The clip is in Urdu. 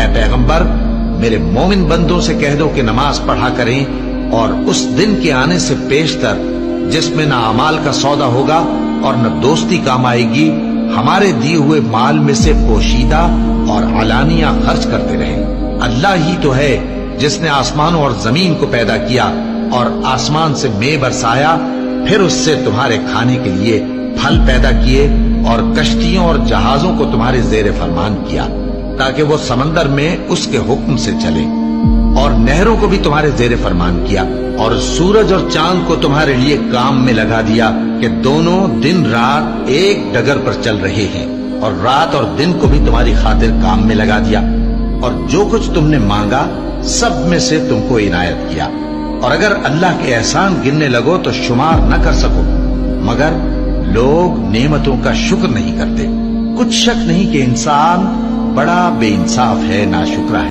اے پیغمبر میرے مومن بندوں سے کہہ دو کہ نماز پڑھا کریں اور اس دن کے آنے سے پیشتر جس میں نہ اعمال کا سودا ہوگا اور نہ دوستی کام آئے گی ہمارے دیے ہوئے مال میں سے پوشیدہ اور علانیہ خرچ کرتے رہیں۔ اللہ ہی تو ہے جس نے آسمانوں اور زمین کو پیدا کیا اور آسمان سے مے برسایا، پھر اس سے تمہارے کھانے کے لیے پھل پیدا کیے اور کشتیوں اور جہازوں کو تمہارے زیر فرمان کیا تاکہ وہ سمندر میں اس کے حکم سے چلے، اور نہروں کو بھی تمہارے زیر فرمان کیا، اور سورج اور چاند کو تمہارے لیے کام میں لگا دیا کہ دونوں دن رات ایک ڈگر پر چل رہے ہیں، اور رات اور دن کو بھی تمہاری خاطر کام میں لگا دیا، اور جو کچھ تم نے مانگا سب میں سے تم کو عنایت کیا، اور اگر اللہ کے احسان گننے لگو تو شمار نہ کر سکو، مگر لوگ نعمتوں کا شکر نہیں کرتے۔ کچھ شک نہیں کہ انسان بڑا بے انصاف ہے، ناشکرا ہے۔